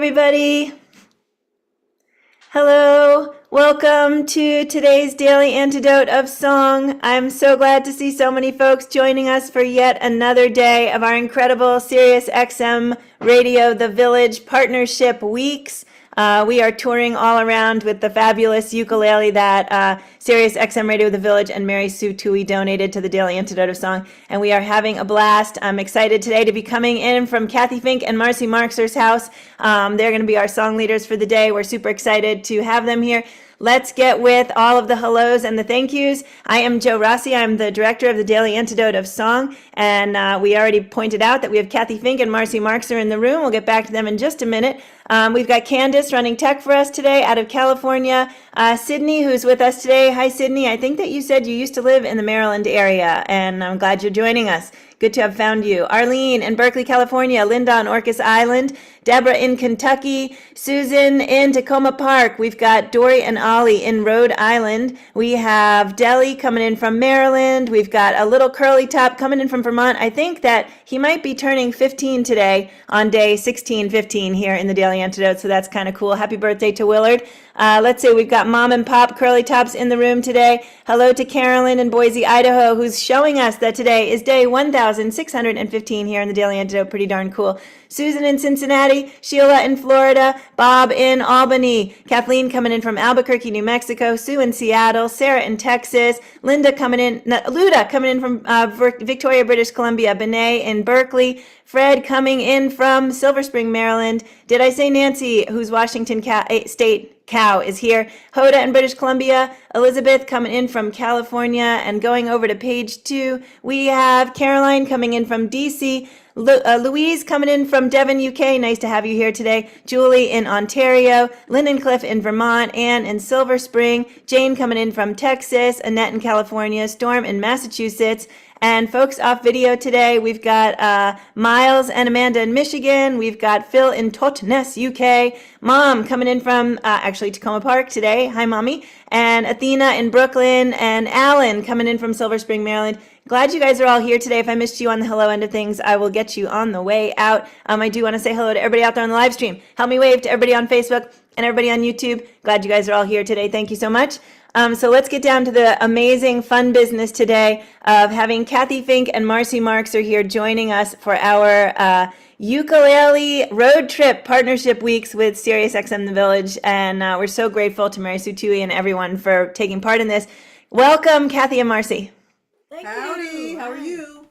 everybody. Hello. Welcome to today's Daily Antidote of Song. I'm so glad to see so many folks joining us for yet another day of our incredible Sirius XM Radio The Village Partnership Weeks. We are touring all around with the fabulous ukulele that Sirius XM Radio The Village and Mary Sue Tui donated to the Daily Antidote of Song, and we are having a blast. I'm excited today to be coming in from Cathy, Fink, and Marcy Marxer's house. They're going to be our song leaders for the day. We're super excited to have them here. Let's get with all of the hellos and the thank yous. I am Jo Rossi. I'm the director of the Daily Antidote of Song, and we already pointed out that we have Cathy Fink and Marcy Marxer in the room. We'll get back to them in just a minute. We've got Candace running tech for us today out of California. Sydney, who's with us today. Hi, Sydney. I think that you said you used to live in the Maryland area, and I'm glad you're joining us. Good to have found you. Arlene in Berkeley, California. Linda on Orcas Island. Deborah in Kentucky. Susan in Tacoma Park. We've got Dory and Ollie in Rhode Island. We have Deli coming in from Maryland. We've got a little curly top coming in from Vermont. I think that he might be turning 15 today on day 1615 here in the Daily Antidote, so that's kind of cool. Happy birthday to Willard. Let's see, we've got Mom and Pop Curly Tops in the room today. Hello to Carolyn in Boise, Idaho, who's showing us that today is day 1615 here in the Daily Antidote. Pretty darn cool. Susan in Cincinnati, Sheila in Florida, Bob in Albany, Kathleen coming in from Albuquerque, New Mexico, Sue in Seattle, Sarah in Texas, Luda coming in from Victoria, British Columbia, Benet in Berkeley, Fred coming in from Silver Spring, Maryland. Did I say Nancy, who's Washington State Cow, is here? Hoda in British Columbia, Elizabeth coming in from California, and going over to page 2, we have Caroline coming in from DC, Louise coming in from Devon, UK. Nice to have you here today. Julie in Ontario, Linden Cliff in Vermont, Anne in Silver Spring, Jane coming in from Texas, Annette in California, Storm in Massachusetts. And folks off video today, we've got Miles and Amanda in Michigan. We've got Phil in Totnes, UK. Mom coming in from actually Tacoma Park today. Hi, Mommy. And Athena in Brooklyn. And Alan coming in from Silver Spring, Maryland. Glad you guys are all here today. If I missed you on the hello end of things, I will get you on the way out. I do want to say hello to everybody out there on the live stream. Help me wave to everybody on Facebook and everybody on YouTube. Glad you guys are all here today. Thank you so much. So let's get down to the amazing fun business today of having Cathy Fink and Marcy Marxer here joining us for our ukulele road trip partnership weeks with Sirius XM The Village. And we're so grateful to Mary Sue Tui and everyone for taking part in this. Welcome, Cathy and Marcy. Howdy, how are you?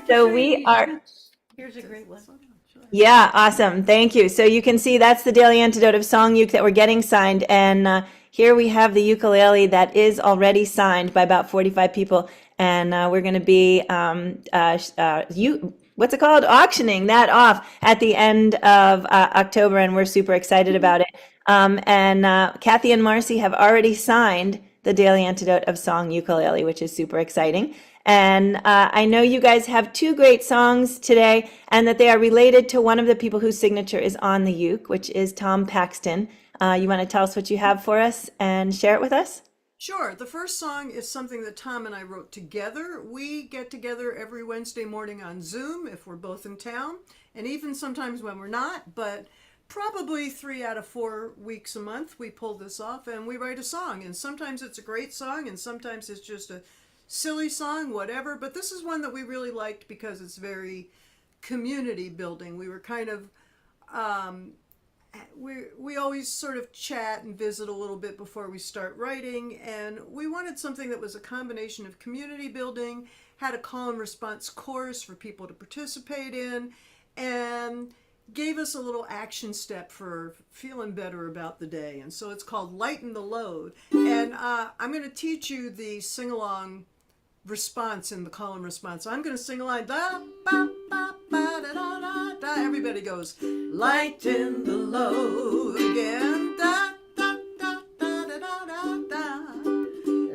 So we are... Here's a great one. Yeah, awesome. Thank you. So you can see that's the Daily Antidote of Song Uke that we're getting signed. And here we have the ukulele that is already signed by about 45 people. And we're going to be, what's it called? Auctioning that off at the end of October. And we're super excited about it. Cathy and Marcy have already signed the Daily Antidote of Song ukulele, which is super exciting. And I know you guys have 2 great songs today, and that they are related to one of the people whose signature is on the uke, which is Tom Paxton. You want to tell us what you have for us and share it with us? Sure. The first song is something that Tom and I wrote together. We get together every Wednesday morning on Zoom if we're both in town, and even sometimes when we're not, but probably 3 out of 4 weeks a month we pull this off and we write a song. And sometimes it's a great song and sometimes it's just a silly song, whatever. But this is one that we really liked because it's very community building. We were kind of, we always sort of chat and visit a little bit before we start writing. And we wanted something that was a combination of community building, had a call and response chorus for people to participate in, and gave us a little action step for feeling better about the day. And so it's called Lighten the Load. And I'm going to teach you the sing-along response in the call and response. So I'm going to sing a line. Da, ba, ba, ba, da, da, da, da. Everybody goes, lighten the load again. Da, da, da, da, da, da, da, da.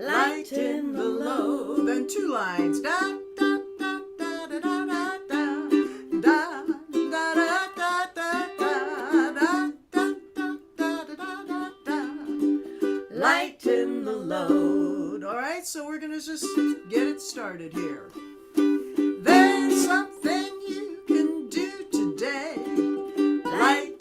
Lighten the load. Then 2 lines. Da, da, da, da, da, da, da, da. Da. Lighten the load. All right, so we're going to just get it started here. There's something you can do today. Lighten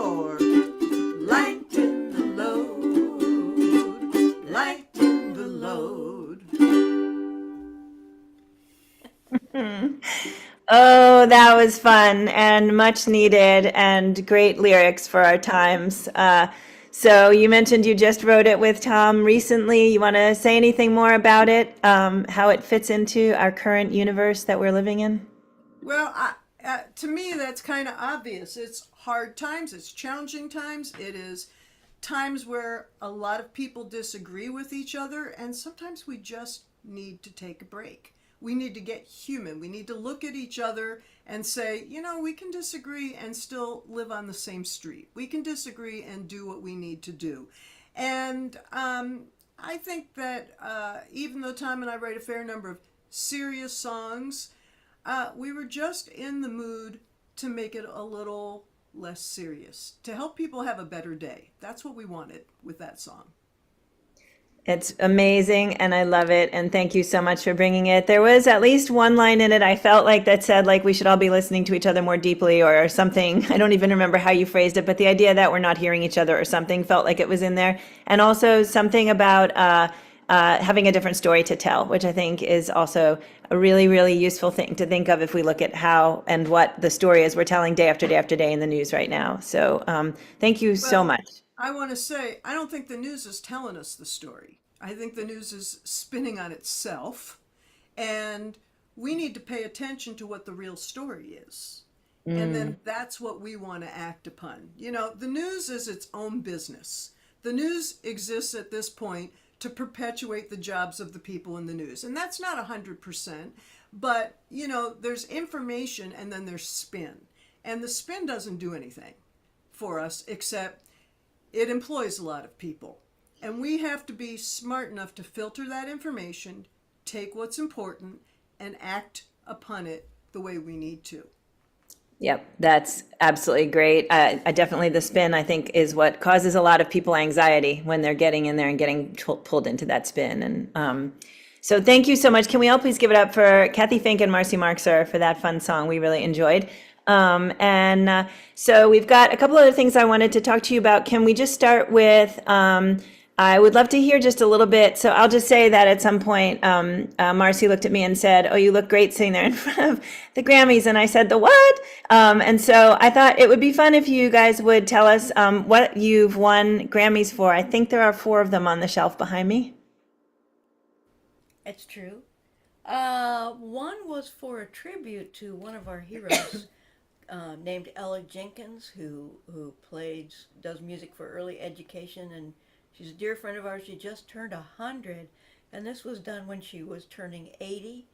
more. Lighten the load. Lighten the load. Oh, that was fun and much needed and great lyrics for our times. So you mentioned you just wrote it with Tom recently. You want to say anything more about it, how it fits into our current universe that we're living in? Well, to me, that's kind of obvious. It's hard times, it's challenging times, it is times where a lot of people disagree with each other, and sometimes we just need to take a break. We need to get human. We need to look at each other and say, you know, we can disagree and still live on the same street. We can disagree and do what we need to do. And I think that even though Tom and I write a fair number of serious songs, we were just in the mood to make it a little less serious, to help people have a better day. That's what we wanted with that song. It's amazing and I love it. And thank you so much for bringing it. There was at least one line in it I felt like that said like we should all be listening to each other more deeply or something. I don't even remember how you phrased it, but the idea that we're not hearing each other or something felt like it was in there. And also something about having a different story to tell, which I think is also a really, really useful thing to think of if we look at how and what the story is we're telling day after day after day in the news right now. So thank you so Well, much. I want to say, I don't think the news is telling us the story. I think the news is spinning on itself, and we need to pay attention to what the real story is. And then that's what we want to act upon. You know, the news is its own business. The news exists at this point to perpetuate the jobs of the people in the news. And that's not 100%, but, you know, there's information and then there's spin. And the spin doesn't do anything for us except it employs a lot of people. And we have to be smart enough to filter that information, take what's important, and act upon it the way we need to. Yep, that's absolutely great. I definitely the spin I think is what causes a lot of people anxiety when they're getting in there and getting pulled into that spin. And so thank you so much. Can we all please give it up for Cathy Fink and Marcy Marxer for that fun song we really enjoyed. So we've got a couple other things I wanted to talk to you about. Can we just start with I would love to hear just a little bit. So I'll just say that at some point, Marcy looked at me and said, "Oh, you look great sitting there in front of the Grammys." And I said, "The what?" And so I thought it would be fun if you guys would tell us what you've won Grammys for. I think there are 4 of them on the shelf behind me. It's true. One was for a tribute to one of our heroes named Ella Jenkins, who does music for early education, and she's a dear friend of ours. She just turned 100, and this was done when she was turning 80.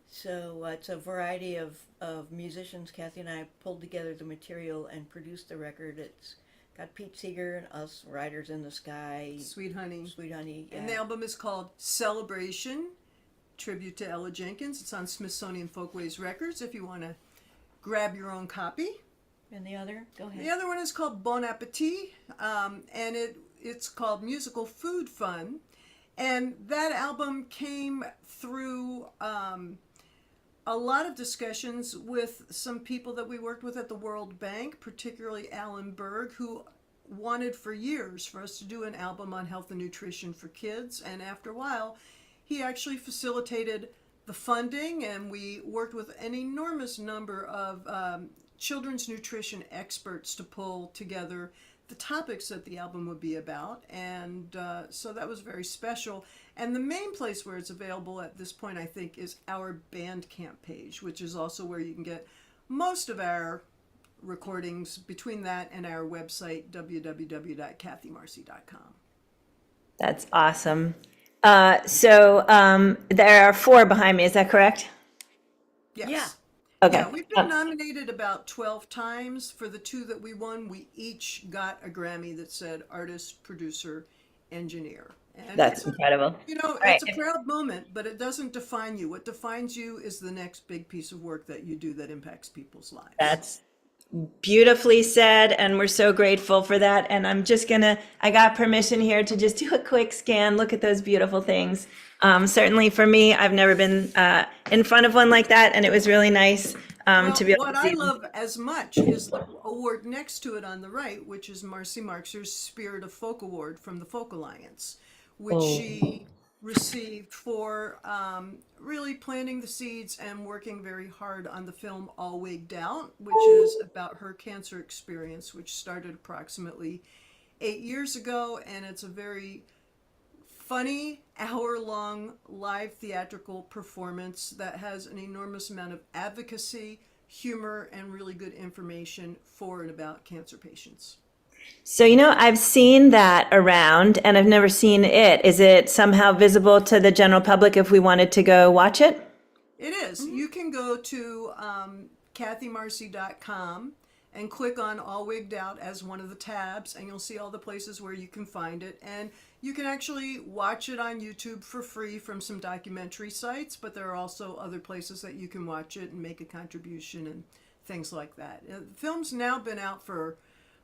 So it's a variety of musicians. Cathy and I pulled together the material and produced the record. It's got Pete Seeger and us, Riders in the Sky, Sweet Honey. Sweet Honey. And the album is called Celebration, tribute to Ella Jenkins. It's on Smithsonian Folkways Records if you want to grab your own copy. And the other? Go ahead. The other one is called Bon Appetit, and it's called Musical Food Fun. And that album came through a lot of discussions with some people that we worked with at the World Bank, particularly Alan Berg, who wanted for years for us to do an album on health and nutrition for kids. And after a while, he actually facilitated the funding, and we worked with an enormous number of children's nutrition experts to pull together the topics that the album would be about. And so that was very special. And the main place where it's available at this point, I think, is our Bandcamp page, which is also where you can get most of our recordings between that and our website, www.cathymarcy.com. That's awesome. So there are 4 behind me. Is that correct? Yes. Yeah. Okay. Yeah, we've been nominated about 12 times. For the 2 that we won, we each got a Grammy that said artist, producer, engineer. And That's incredible. you know, Right. it's a proud moment, but it doesn't define you. What defines you is the next big piece of work that you do that impacts people's lives. That's beautifully said, and we're so grateful for that. And I got permission here to just do a quick scan, look at those beautiful things. Certainly for me, I've never been in front of one like that, and it was really nice to Well, be able what to I see. love as much is the award next to it on the right, which is Marcy Marxer's Spirit of Folk Award from the Folk Alliance, which Oh. she received for really planting the seeds and working very hard on the film All Wigged Out, which is about her cancer experience, which started approximately 8 years ago. And it's a very funny hour-long live theatrical performance that has an enormous amount of advocacy, humor, and really good information for and about cancer patients. So, I've seen that around and I've never seen it. Is it somehow visible to the general public if we wanted to go watch it? It is. You can go to cathymarcy.com and click on All Wigged Out as one of the tabs, and you'll see all the places where you can find it. And you can actually watch it on YouTube for free from some documentary sites, but there are also other places that you can watch it and make a contribution and things like that. The film's now been out for,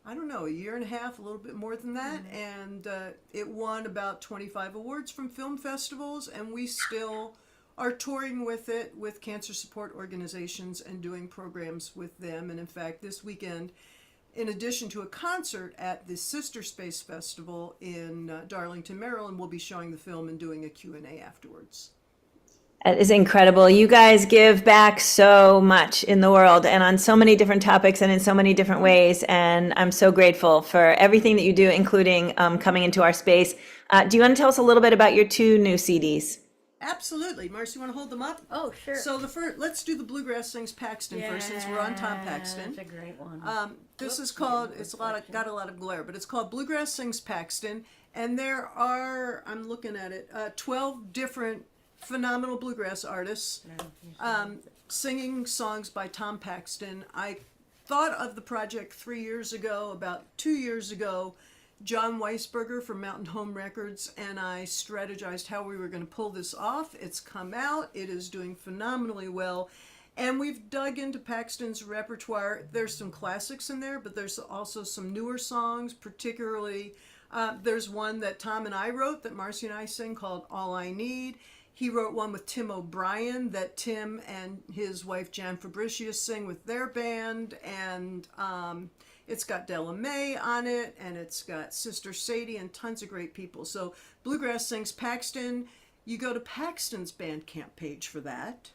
I don't know, a year and a half, a little bit more than that, and it won about 25 awards from film festivals, and we still are touring with it with cancer support organizations and doing programs with them. And in fact, this weekend, in addition to a concert at the Sister Space Festival in Darlington, Maryland, we'll be showing the film and doing a Q&A afterwards. It is incredible. You guys give back so much in the world and on so many different topics and in so many different ways. And I'm so grateful for everything that you do, including coming into our space. Do you want to tell us a little bit about your 2 new CDs? Absolutely. Marcy, you want to hold them up? Oh, sure. So let's do the Bluegrass Sings Paxton first, since we're on Tom Paxton. That's a great one. This is called, got a lot of glare, but it's called Bluegrass Sings Paxton. And there are, I'm looking at it, 12 different phenomenal bluegrass artists singing songs by Tom Paxton. I thought of the project 3 years ago. About 2 years ago, John Weisberger from Mountain Home Records and I strategized how we were going to pull this off. It's come out. It is doing phenomenally well. And we've dug into Paxton's repertoire. There's some classics in there, but there's also some newer songs, particularly there's one that Tom and I wrote that Marcy and I sing called All I Need. He wrote one with Tim O'Brien that Tim and his wife Jan Fabricius sing with their band, and it's got Della Mae on it, and it's got Sister Sadie and tons of great people. So Bluegrass Sings Paxton, you go to Paxton's Bandcamp page for that.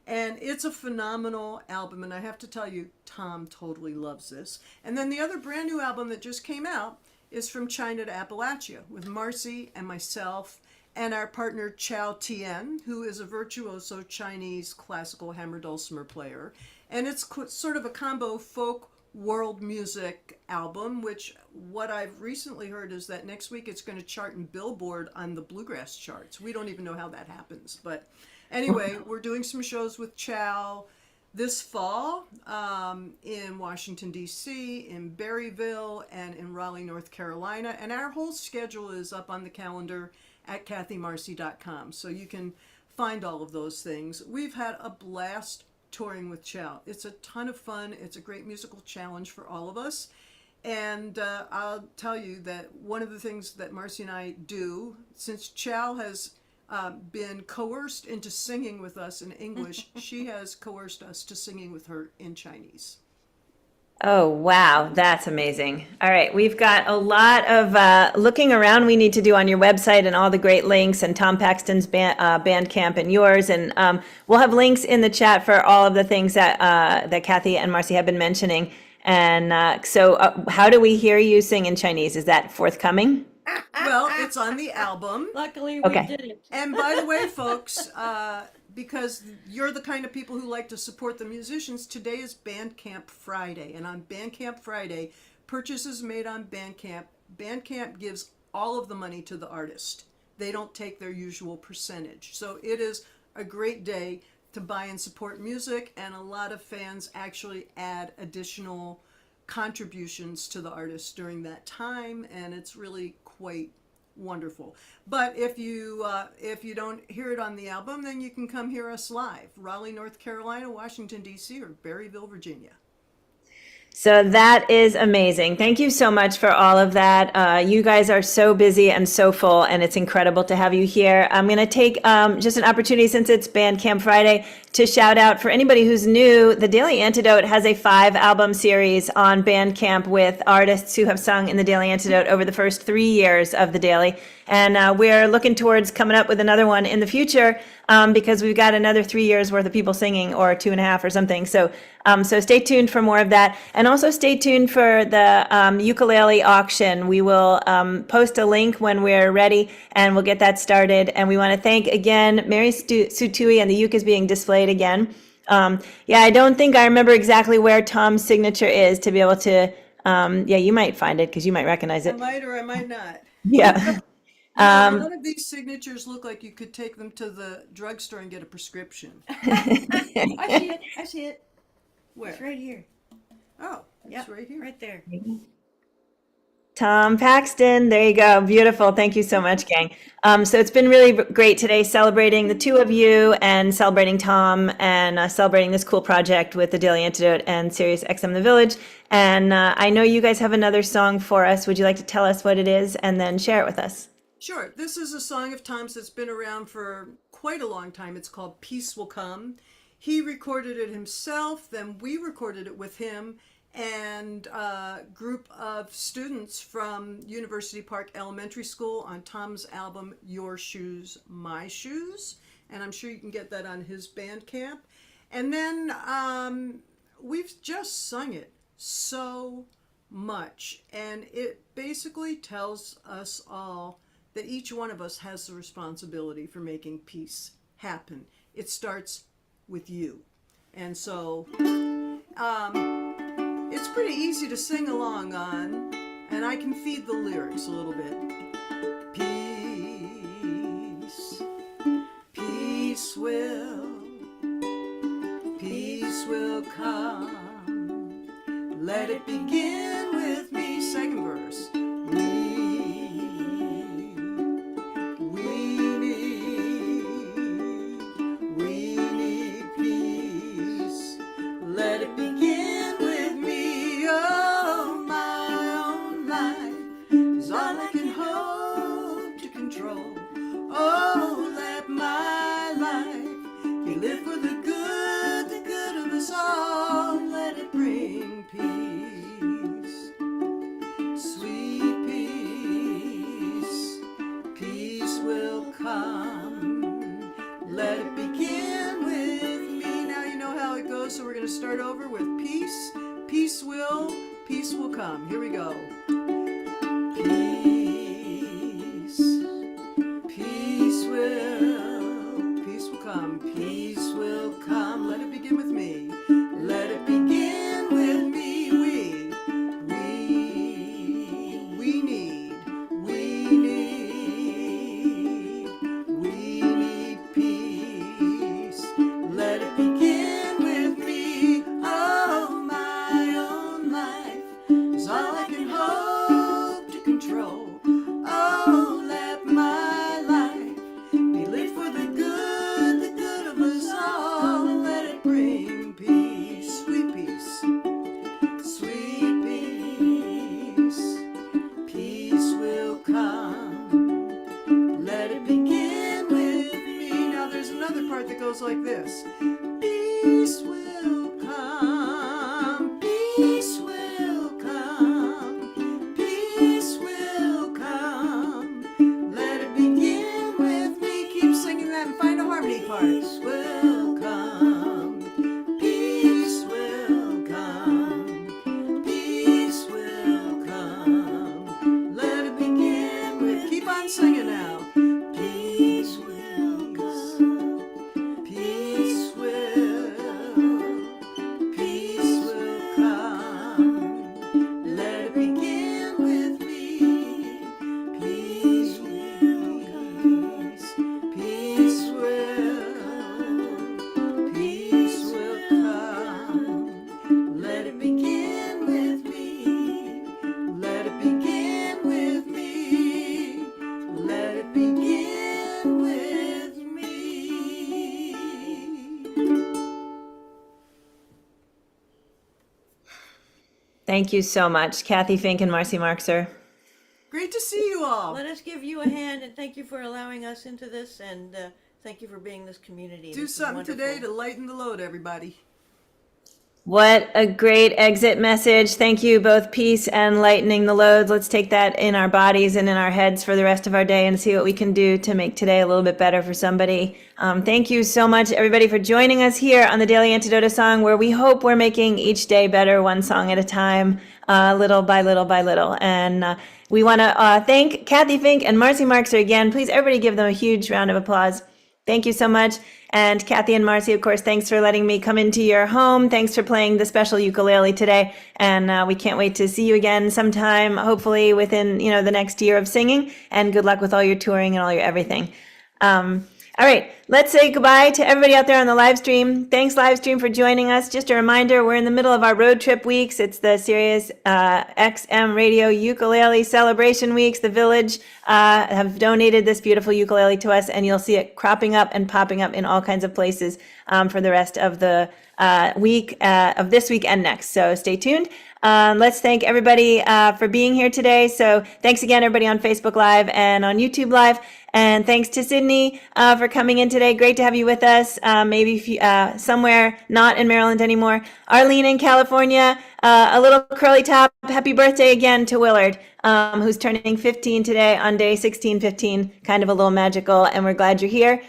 And it's a phenomenal album, and I have to tell you, Tom totally loves this. And then the other brand new album that just came out is From China to Appalachia with Marcy and myself and our partner Chow Tien, who is a virtuoso Chinese classical hammer dulcimer player. And it's sort of a combo folk world music album, which what I've recently heard is that next week it's going to chart in Billboard on the bluegrass charts. We don't even know how that happens. But anyway, we're doing some shows with Chow this fall in Washington, D.C., in Berryville, and in Raleigh, North Carolina. And our whole schedule is up on the calendar at cathymarcy.com. So you can find all of those things. We've had a blast touring with Chow. It's a ton of fun. It's a great musical challenge for all of us. And I'll tell you that one of the things that Marcy and I do, since Chow has been coerced into singing with us in English, she has coerced us to singing with her in Chinese. Oh, wow. That's amazing. All right. We've got a lot of looking around we need to do on your website and all the great links and Tom Paxton's Bandcamp and yours. And we'll have links in the chat for all of the things that Cathy and Marcy have been mentioning. And so how do we hear you sing in Chinese? Is that forthcoming? Well, it's on the album. Luckily, Okay. we did it. And by the way, folks, because you're the kind of people who like to support the musicians, today is Bandcamp Friday. And on Bandcamp Friday, purchases made on Bandcamp gives all of the money to the artist. They don't take their usual percentage. So it is a great day to buy and support music, and a lot of fans actually add additional contributions to the artist during that time, and it's really quite wonderful. But if you don't hear it on the album, then you can come hear us live. Raleigh, North Carolina, Washington, D.C., or Berryville, Virginia. So that is amazing. Thank you so much for all of that. You guys are so busy and so full, and it's incredible to have you here. I'm going to take just an opportunity, since it's Bandcamp Friday, to shout out for anybody who's new. The Daily Antidote has a 5-album series on Bandcamp with artists who have sung in the Daily Antidote over the first 3 years of the Daily. And we're looking towards coming up with another one in the future, because we've got another 3 years worth of people singing, or 2.5 or something. So stay tuned for more of that. And also stay tuned for the ukulele auction. We will post a link when we're ready, and we'll get that started. And we want to thank again Mary Sutui, and the uke is being displayed again. Yeah, I don't think I remember exactly where Tom's signature is to be able to, yeah, you might find it because you might recognize I it. might or I might not. Yeah. A lot of these signatures look like you could take them to the drugstore and get a prescription. I see it. I see it. Where? It's right here. Oh, it's Yep, right here. right there. Tom Paxton, there you go. Beautiful. Thank you so much, gang. So it's been really great today celebrating the two of you, and celebrating Tom, and celebrating this cool project with the Daily Antidote and Sirius XM The Village. And I know you guys have another song for us. Would you like to tell us what it is and then share it with us? Sure. This is a song of Tom's that's been around for quite a long time. It's called Peace Will Come. He recorded it himself, then we recorded it with him and a group of students from University Park Elementary School on Tom's album Your Shoes, My Shoes. And I'm sure you can get that on his Bandcamp. And then we've just sung it so much. And it basically tells us all that each one of us has the responsibility for making peace happen. It starts with you. And so it's pretty easy to sing along on, and I can feed the lyrics a little bit. Peace, peace will come. Let it begin with me. Second verse. Let it begin with me. Oh, my own life is all I can hope to control. Oh, let my life be lived for the good of us all. Let it bring peace, sweet peace. Peace will come. Let it begin with me. Now you know how it goes, so we're going to start over with peace. Peace will come. Here we go. Peace, peace will come. Peace will come. Let it begin with me. Let it begin with me. We need peace. Let it begin with me. Oh, my own life is all I can hope to control. Oh, let my life be lived for the good of us all. Let it bring peace, sweet peace, sweet peace. Peace will come. Let it begin with me. Now there's another part that goes like this. Peace will come. Peace will come. Peace will come. Let it begin with me. Keep singing that and find a harmony part. Peace will come. Peace will come. Peace will come. Let it begin with. Keep on singing now. Peace will come. Peace will Thank you so much, Cathy Fink and Marcy Marxer. Great to see you all. Let us give you a hand, and thank you for allowing us into this, and thank you for being this community. Do This is something wonderful. today to lighten the load, everybody. What a great exit message. Thank you, both peace and lightening the loads. Let's take that in our bodies and in our heads for the rest of our day and see what we can do to make today a little bit better for somebody. Thank you so much, everybody, for joining us here on the Daily Antidote of Song, where we hope we're making each day better, one song at a time, little by little by little. And we want to thank Cathy Fink and Marcy Marxer again. Please, everybody, give them a huge round of applause. Thank you so much. And Cathy and Marcy, of course, thanks for letting me come into your home. Thanks for playing the special ukulele today. And we can't wait to see you again sometime, hopefully within, the next year of singing. And good luck with all your touring and all your everything. All right, let's say goodbye to everybody out there on the live stream. Thanks, live stream, for joining us. Just a reminder, we're in the middle of our road trip weeks. It's the Sirius XM Radio Ukulele Celebration Weeks. The Village have donated this beautiful ukulele to us, and you'll see it cropping up and popping up in all kinds of places for the rest of the week, of this week and next. So stay tuned. Let's thank everybody for being here today. So thanks again, everybody on Facebook Live and on YouTube Live. And thanks to Sydney for coming in today. Great to have you with us. Maybe if you, somewhere not in Maryland anymore. Arlene in California, a little curly top. Happy birthday again to Willard, who's turning 15 today on day 1615. Kind of a little magical, and we're glad you're here.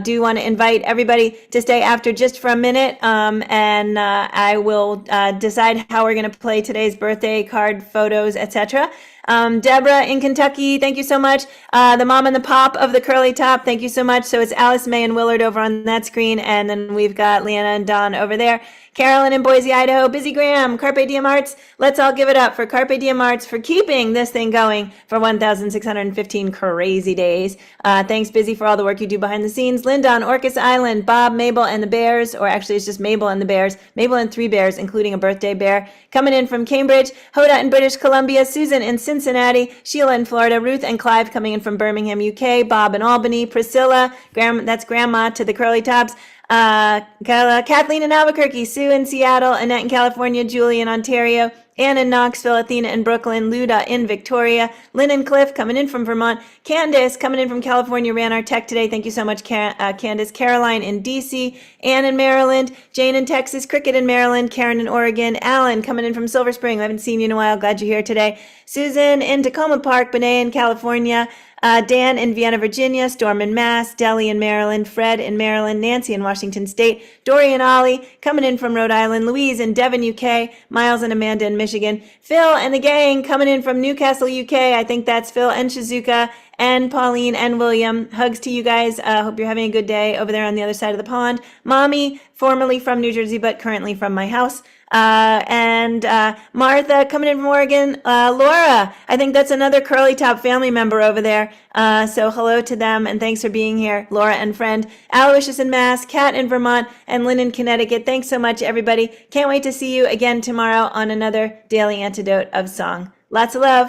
Do want to invite everybody to stay after just for a minute, and I will decide how we're going to play today's birthday card photos, etc. Deborah in Kentucky, thank you so much. The mom and the pop of the curly top, thank you so much. So it's Alice, May, and Willard over on that screen, and then we've got Leanna and Dawn over there. Carolyn in Boise, Idaho, Busy Graham, Carpe Diem Arts. Let's all give it up for Carpe Diem Arts for keeping this thing going for 1,615 crazy days. Thanks, Busy, for all the work you do behind the scenes. Linda on Orcas Island, Bob, Mabel, and the Bears, or actually it's just Mabel and the Bears. Mabel and 3 bears, including a birthday bear. Coming in from Cambridge, Hoda in British Columbia, Susan in Cincinnati, Sheila in Florida, Ruth and Clive coming in from Birmingham, UK, Bob in Albany, Priscilla, that's Grandma to the curly tops. Kathleen in Albuquerque, Sue in Seattle, Annette in California, Julie in Ontario, Ann in Knoxville, Athena in Brooklyn, Luda in Victoria, Lynn and Cliff coming in from Vermont, Candace coming in from California, ran our tech today. Thank you so much, Candace. Caroline in DC, Ann in Maryland, Jane in Texas, Cricket in Maryland, Karen in Oregon, Alan coming in from Silver Spring. I haven't seen you in a while. Glad you're here today. Susan in Tacoma Park, Benet in California, Dan in Vienna, Virginia, Storm in Mass, Delhi in Maryland, Fred in Maryland, Nancy in Washington State, Dory and Ollie coming in from Rhode Island, Louise in Devon, UK, Miles and Amanda in Michigan, Phil and the gang coming in from Newcastle, UK. I think that's Phil and Shizuka and Pauline and William. Hugs to you guys. Hope you're having a good day over there on the other side of the pond. Mommy, formerly from New Jersey, but currently from my house. And Martha coming in from Oregon. Laura, I think that's another curly top family member over there. So hello to them and thanks for being here, Laura and friend. Aloysius in Mass, Kat in Vermont, and Lynn in Connecticut. Thanks so much, everybody. Can't wait to see you again tomorrow on another Daily Antidote of Song. Lots of love.